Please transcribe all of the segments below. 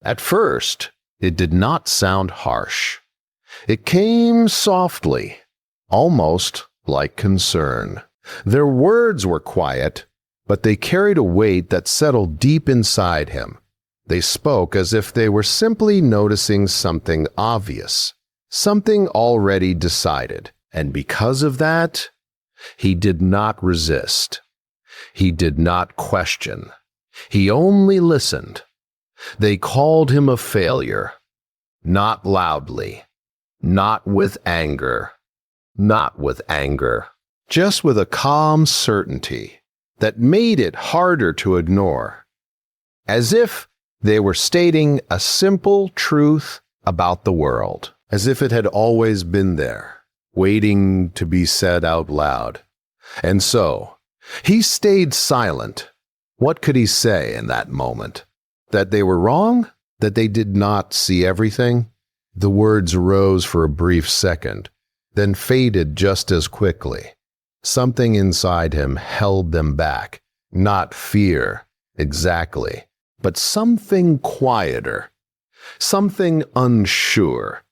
At first, it did not sound harsh. It came softly, almost like concern. Their words were quiet, but they carried a weight that settled deep inside him. They spoke as if they were simply noticing something obvious, something already decided. And because of that, he did not resist. He did not question. He only listened. They called him a failure, not loudly, not with anger, just with a calm certainty that made it harder to ignore, as if they were stating a simple truth about the world, as if it had always been there, waiting to be said out loud. And so, he stayed silent. What could he say in that moment? That they were wrong? That they did not see everything? The words rose for a brief second, then faded just as quickly. Something inside him held them back. Not fear, exactly, but something quieter, something unsure.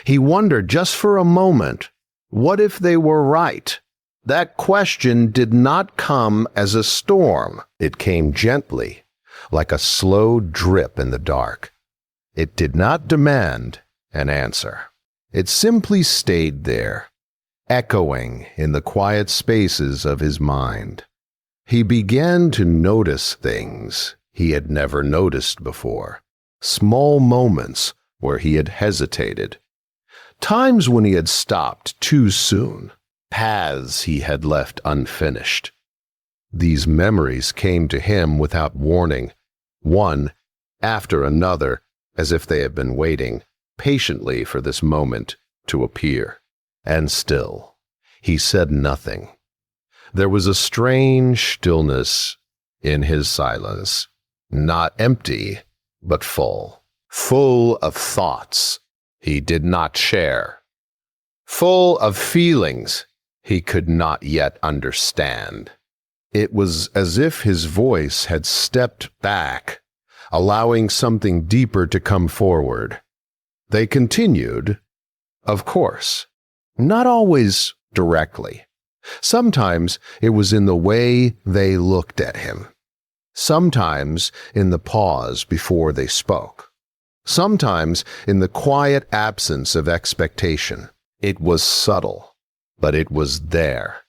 He wondered just for a moment, what if they were right? That question did not come as a storm. It came gently, like a slow drip in the dark. It did not demand an answer. It simply stayed there, echoing in the quiet spaces of his mind. He began to notice things he had never noticed before, small moments where he had hesitated, times when he had stopped too soon, paths he had left unfinished. These memories came to him without warning, one after another, as if they had been waiting patiently for this moment to appear. And still, he said nothing. There was a strange stillness in his silence, not empty, but full of thoughts he did not share, full of feelings he could not yet understand. It was as if his voice had stepped back, allowing something deeper to come forward. They continued, of course, not always directly. Sometimes it was in the way they looked at him. Sometimes in the pause before they spoke. Sometimes in the quiet absence of expectation. It was subtle, but it was there.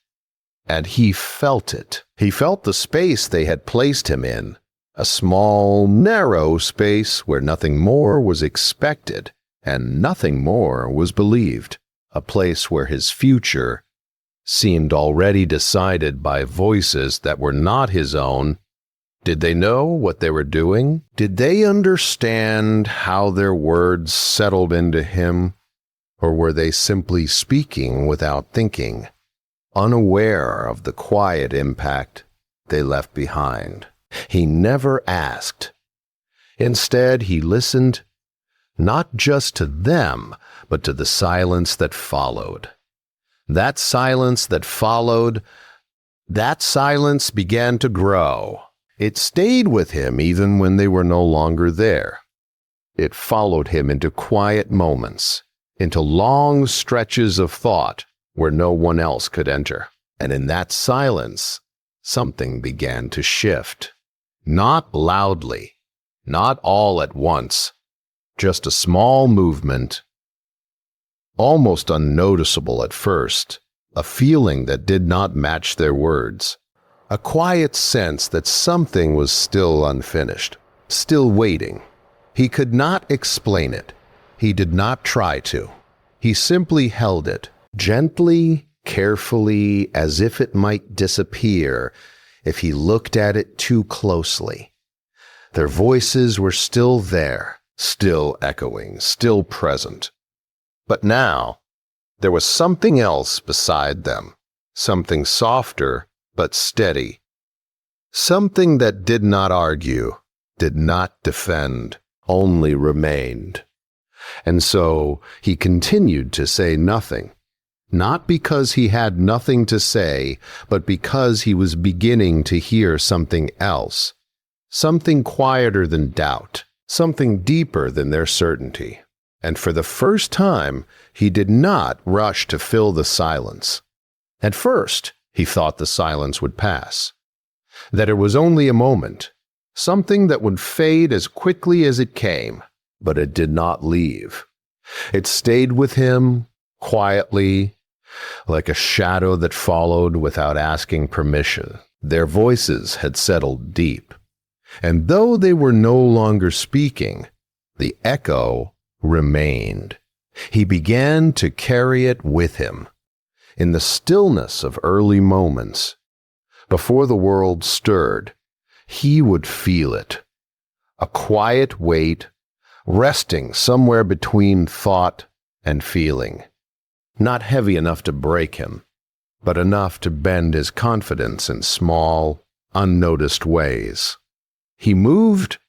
And he felt it. He felt the space they had placed him in, a small, narrow space where nothing more was expected and nothing more was believed, a place where his future seemed already decided by voices that were not his own. Did they know what they were doing? Did they understand how their words settled into him? Or were they simply speaking without thinking, unaware of the quiet impact they left behind? He never asked. Instead, he listened, not just to them, but to the silence that followed. That silence that followed, that silence began to grow. It stayed with him even when they were no longer there. It followed him into quiet moments, into long stretches of thought where no one else could enter. And in that silence, something began to shift. Not loudly, not all at once, just a small movement, almost unnoticeable at first, a feeling that did not match their words, a quiet sense that something was still unfinished, still waiting. He could not explain it. He did not try to. He simply held it, gently, carefully, as if it might disappear if he looked at it too closely. Their voices were still there, still echoing, still present. But now, there was something else beside them, something softer but steady, something that did not argue, did not defend, only remained. And so he continued to say nothing, not because he had nothing to say, but because he was beginning to hear something else, something quieter than doubt, something deeper than their certainty. And for the first time, he did not rush to fill the silence. At first, he thought the silence would pass, that it was only a moment, something that would fade as quickly as it came, but it did not leave. It stayed with him, quietly, like a shadow that followed without asking permission. Their voices had settled deep, and though they were no longer speaking, the echo remained. He began to carry it with him. In the stillness of early moments, before the world stirred, he would feel it. A quiet weight, resting somewhere between thought and feeling. Not heavy enough to break him, but enough to bend his confidence in small, unnoticed ways. He moved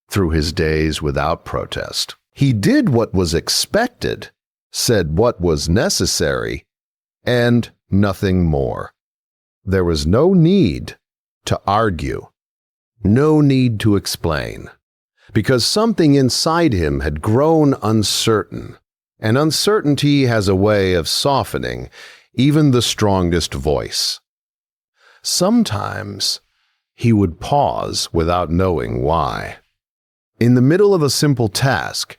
through his days without protest. He did what was expected, said what was necessary, and nothing more. There was no need to argue, no need to explain, because something inside him had grown uncertain, and uncertainty has a way of softening even the strongest voice. Sometimes he would pause without knowing why. In the middle of a simple task,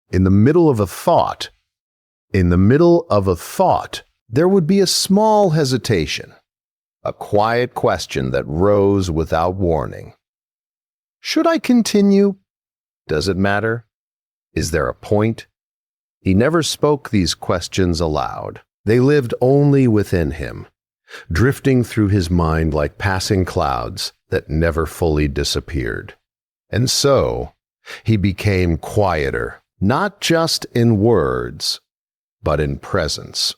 in the middle of a thought, there would be a small hesitation, a quiet question that rose without warning. Should I continue? Does it matter? Is there a point? He never spoke these questions aloud. They lived only within him, drifting through his mind like passing clouds that never fully disappeared. And so, he became quieter, not just in words, but in presence.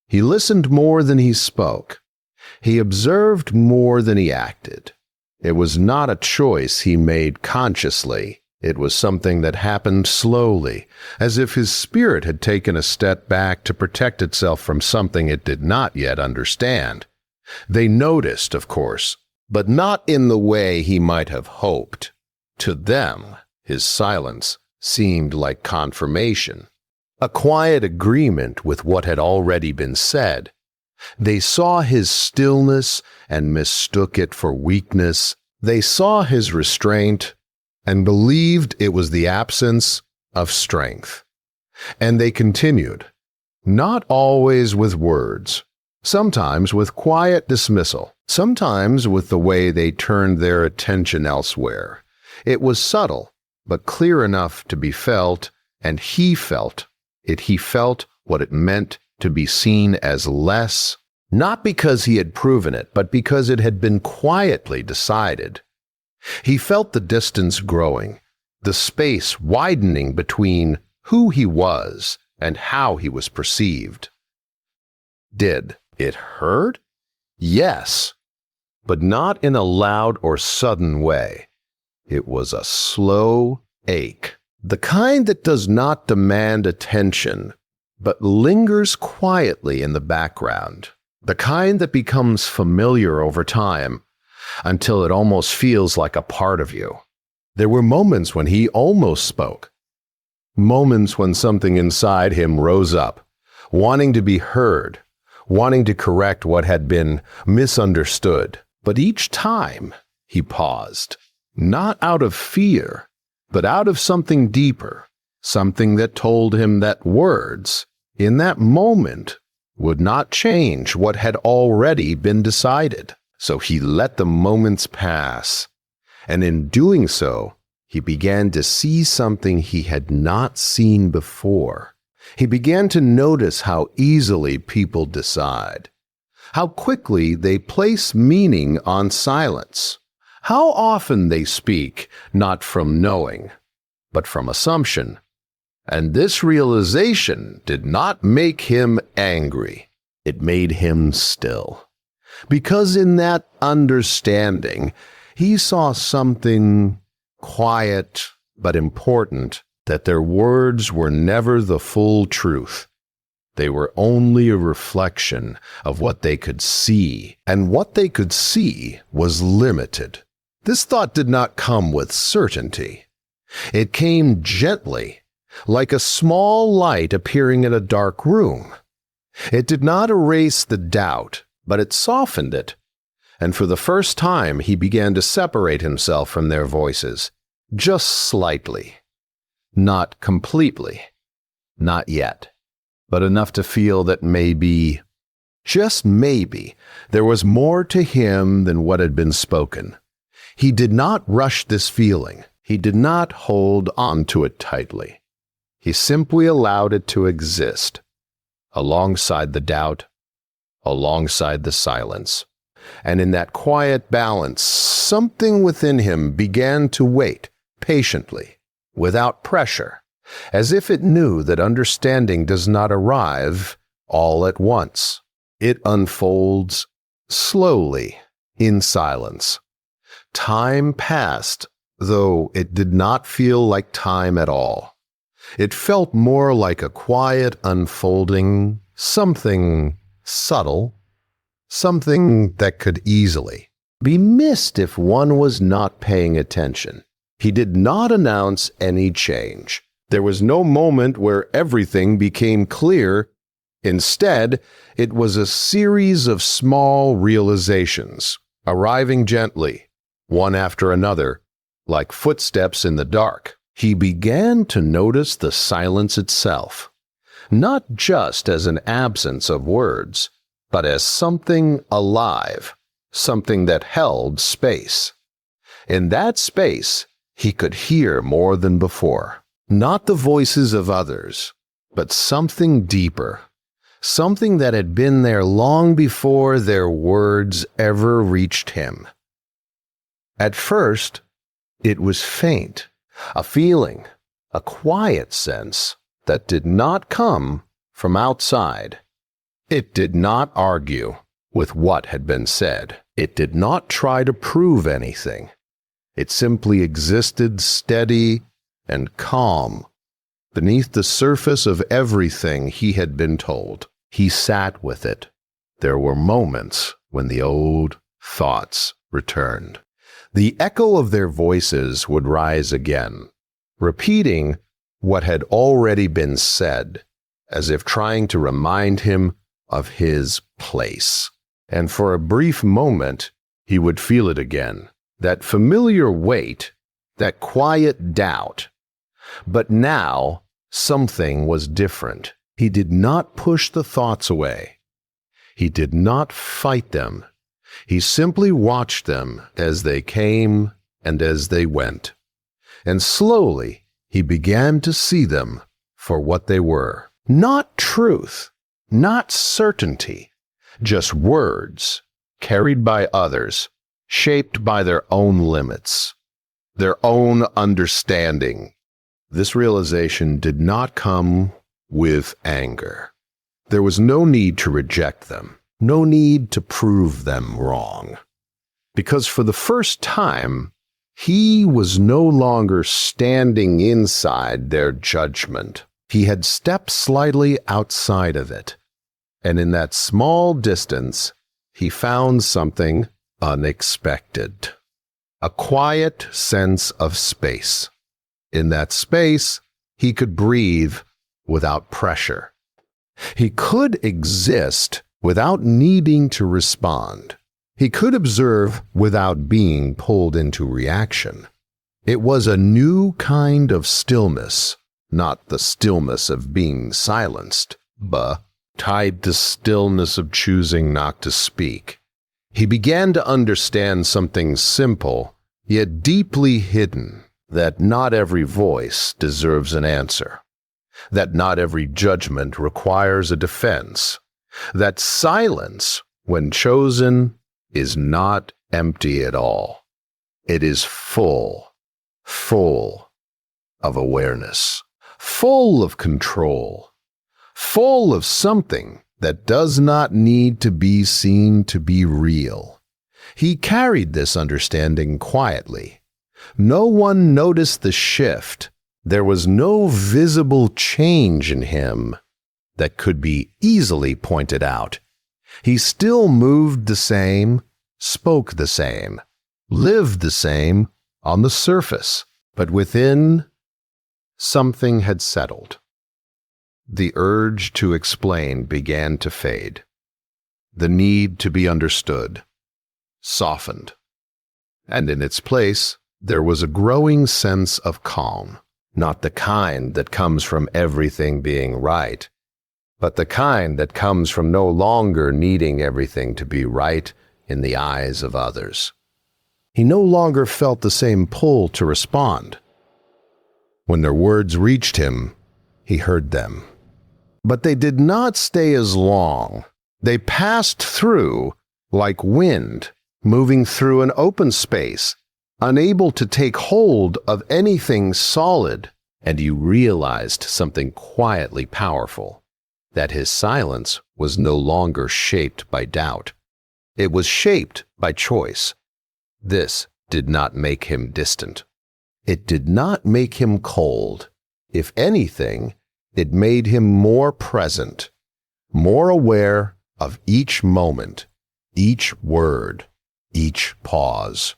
He listened more than he spoke. He observed more than he acted. It was not a choice he made consciously. It was something that happened slowly, as if his spirit had taken a step back to protect itself from something it did not yet understand. They noticed, of course, but not in the way he might have hoped. To them, his silence seemed like confirmation, a quiet agreement with what had already been said. They saw his stillness and mistook it for weakness. They saw his restraint and believed it was the absence of strength. And they continued, not always with words, sometimes with quiet dismissal, sometimes with the way they turned their attention elsewhere. It was subtle, but clear enough to be felt, and he felt it. He felt what it meant to be seen as less, not because he had proven it, but because it had been quietly decided. He felt the distance growing, the space widening between who he was and how he was perceived. Did it hurt? Yes, but not in a loud or sudden way. It was a slow ache, the kind that does not demand attention, but lingers quietly in the background, the kind that becomes familiar over time, until it almost feels like a part of you. There were moments when he almost spoke, moments when something inside him rose up, wanting to be heard, wanting to correct what had been misunderstood. But each time he paused, not out of fear, but out of something deeper, something that told him that words, in that moment, would not change what had already been decided. So he let the moments pass, and in doing so, he began to see something he had not seen before. He began to notice how easily people decide, how quickly they place meaning on silence, how often they speak not from knowing, but from assumption. And this realization did not make him angry. It made him still. Because in that understanding, he saw something quiet but important, that their words were never the full truth. They were only a reflection of what they could see, and what they could see was limited. This thought did not come with certainty. It came gently, like a small light appearing in a dark room. It did not erase the doubt, but it softened it. And for the first time, he began to separate himself from their voices, just slightly. Not completely. Not yet. But enough to feel that maybe, just maybe, there was more to him than what had been spoken. He did not rush this feeling. He did not hold on to it tightly. He simply allowed it to exist, alongside the doubt, alongside the silence. And in that quiet balance, something within him began to wait patiently, without pressure, as if it knew that understanding does not arrive all at once. It unfolds slowly, in silence. Time passed, though it did not feel like time at all. It felt more like a quiet unfolding, something subtle, something that could easily be missed if one was not paying attention. He did not announce any change. There was no moment where everything became clear. Instead, it was a series of small realizations, arriving gently, one after another, like footsteps in the dark. He began to notice the silence itself, not just as an absence of words, but as something alive, something that held space. In that space, he could hear more than before. Not the voices of others, but something deeper, something that had been there long before their words ever reached him. At first, it was faint, a feeling, a quiet sense that did not come from outside. It did not argue with what had been said. It did not try to prove anything. It simply existed steady and calm beneath the surface of everything he had been told. He sat with it. There were moments when the old thoughts returned. The echo of their voices would rise again, repeating what had already been said, as if trying to remind him of his place. And for a brief moment, he would feel it again, that familiar weight, that quiet doubt. But now, something was different. He did not push the thoughts away. He did not fight them. He simply watched them as they came and as they went. And slowly, he began to see them for what they were. Not truth, not certainty, just words carried by others, shaped by their own limits, their own understanding. This realization did not come with anger. There was no need to reject them, no need to prove them wrong. Because for the first time, he was no longer standing inside their judgment. He had stepped slightly outside of it. And in that small distance, he found something unexpected. A quiet sense of space. In that space, he could breathe without pressure. He could exist without needing to respond. He could observe without being pulled into reaction. It was a new kind of stillness, not the stillness of being silenced, but tied to stillness of choosing not to speak. He began to understand something simple, yet deeply hidden, that not every voice deserves an answer, that not every judgment requires a defense, that silence, when chosen, is not empty at all. It is full of awareness, full of control, full of something that does not need to be seen to be real. He carried this understanding quietly. No one noticed the shift. There was no visible change in him that could be easily pointed out. He still moved the same, spoke the same, lived the same on the surface. But within, something had settled. The urge to explain began to fade. The need to be understood softened. And in its place, there was a growing sense of calm, not the kind that comes from everything being right, but the kind that comes from no longer needing everything to be right in the eyes of others. He no longer felt the same pull to respond. When their words reached him, he heard them. But they did not stay as long. They passed through like wind, moving through an open space, unable to take hold of anything solid, and he realized something quietly powerful, that his silence was no longer shaped by doubt. It was shaped by choice. This did not make him distant. It did not make him cold. If anything, it made him more present, more aware of each moment, each word, each pause.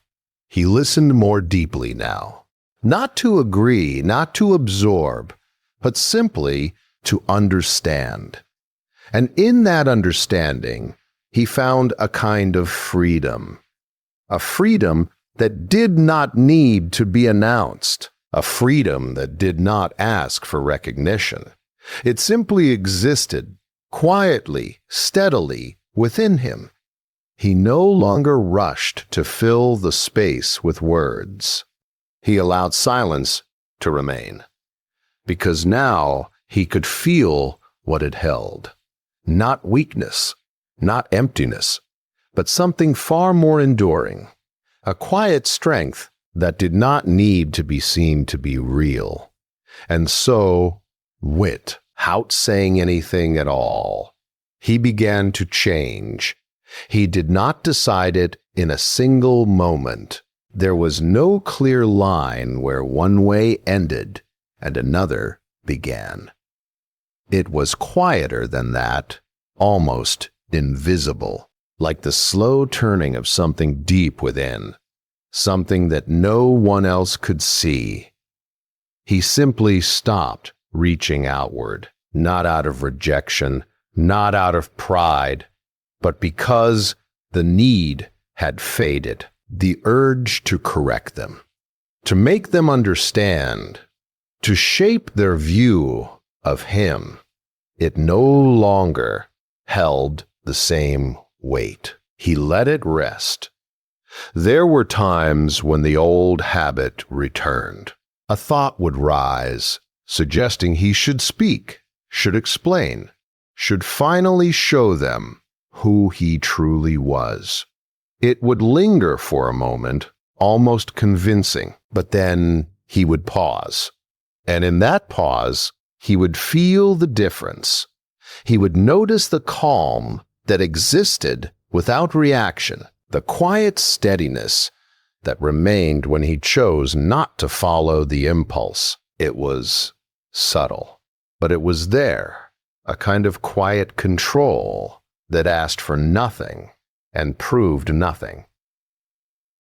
He listened more deeply now, not to agree, not to absorb, but simply to understand. And in that understanding, he found a kind of freedom, a freedom that did not need to be announced, a freedom that did not ask for recognition. It simply existed, quietly, steadily, within him. He no longer rushed to fill the space with words. He allowed silence to remain, because now he could feel what it held. Not weakness, not emptiness, but something far more enduring. A quiet strength that did not need to be seen to be real. And so, without saying anything at all, he began to change. He did not decide it in a single moment. There was no clear line where one way ended and another began. It was quieter than that, almost invisible, like the slow turning of something deep within, something that no one else could see. He simply stopped reaching outward, not out of rejection, not out of pride, but because the need had faded, the urge to correct them, to make them understand, to shape their view of him. It no longer held the same weight. He let it rest. There were times when the old habit returned. A thought would rise, suggesting he should speak, should explain, should finally show them who he truly was. It would linger for a moment, almost convincing, but then he would pause. And in that pause, he would feel the difference. He would notice the calm that existed without reaction, the quiet steadiness that remained when he chose not to follow the impulse. It was subtle, but it was there, a kind of quiet control that asked for nothing and proved nothing.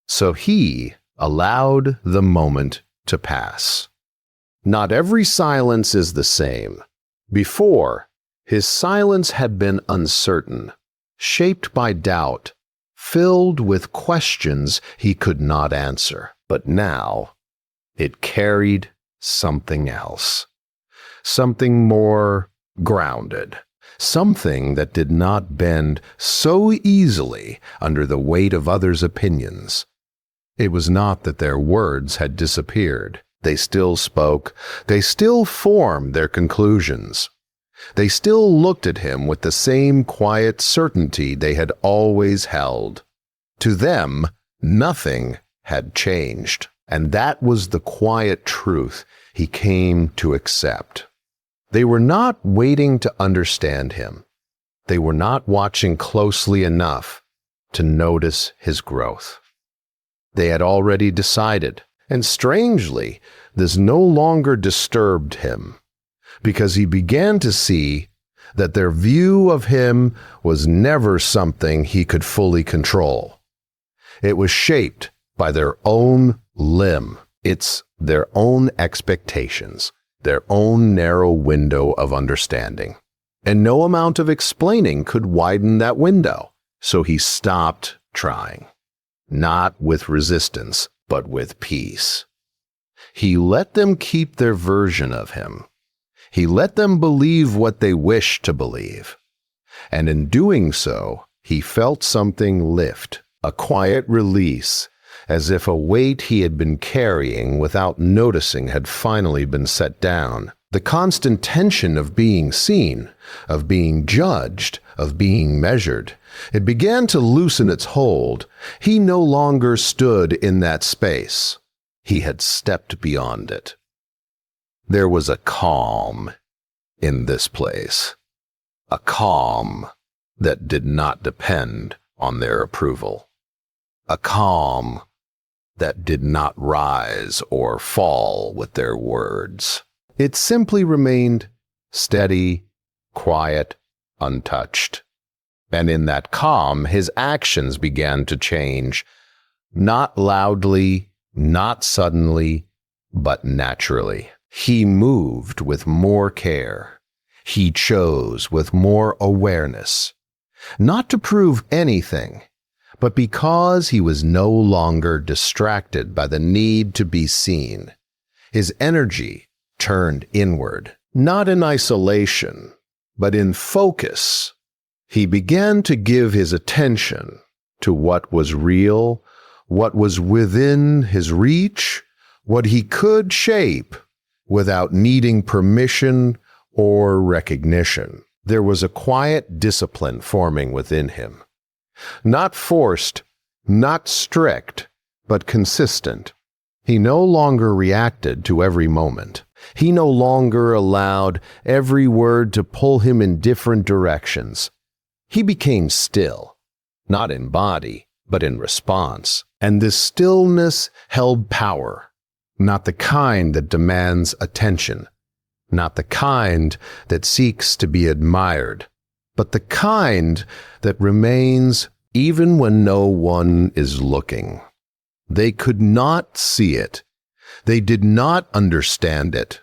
So he allowed the moment to pass. Not every silence is the same. Before, his silence had been uncertain, shaped by doubt, filled with questions he could not answer. But now, it carried something else, something more grounded, something that did not bend so easily under the weight of others' opinions. It was not that their words had disappeared. They still spoke. They still formed their conclusions. They still looked at him with the same quiet certainty they had always held. To them, nothing had changed, and that was the quiet truth he came to accept. They were not waiting to understand him. They were not watching closely enough to notice his growth. They had already decided, and strangely, this no longer disturbed him, because he began to see that their view of him was never something he could fully control. It was shaped by their own limb, It's their own expectations, their own narrow window of understanding. And no amount of explaining could widen that window. So he stopped trying, not with resistance, but with peace. He let them keep their version of him. He let them believe what they wished to believe. And in doing so, he felt something lift, a quiet release, as if a weight he had been carrying without noticing had finally been set down. The constant tension of being seen, of being judged, of being measured, it began to loosen its hold. He no longer stood in that space. He had stepped beyond it. There was a calm in this place, a calm that did not depend on their approval, a calm that did not rise or fall with their words. It simply remained steady, quiet, untouched. And in that calm, his actions began to change, not loudly, not suddenly, but naturally. He moved with more care. He chose with more awareness, not to prove anything, but because he was no longer distracted by the need to be seen. His energy turned inward, not in isolation, but in focus. He began to give his attention to what was real, what was within his reach, what he could shape without needing permission or recognition. There was a quiet discipline forming within him. Not forced, not strict, but consistent. He no longer reacted to every moment. He no longer allowed every word to pull him in different directions. He became still, not in body, but in response. And this stillness held power, not the kind that demands attention, not the kind that seeks to be admired, but the kind that remains even when no one is looking. They could not see it. They did not understand it.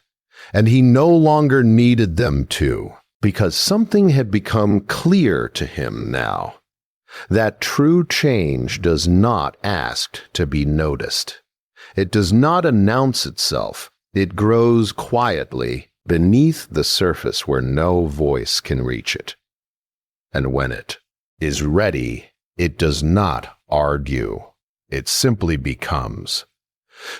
And he no longer needed them to, because something had become clear to him now. That true change does not ask to be noticed. It does not announce itself. It grows quietly beneath the surface where no voice can reach it. And when it is ready, it does not argue. It simply becomes.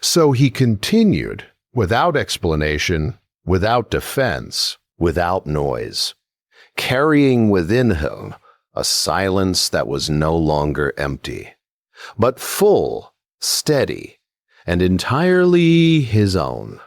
So he continued, without explanation, without defense, without noise, carrying within him a silence that was no longer empty, but full, steady, and entirely his own.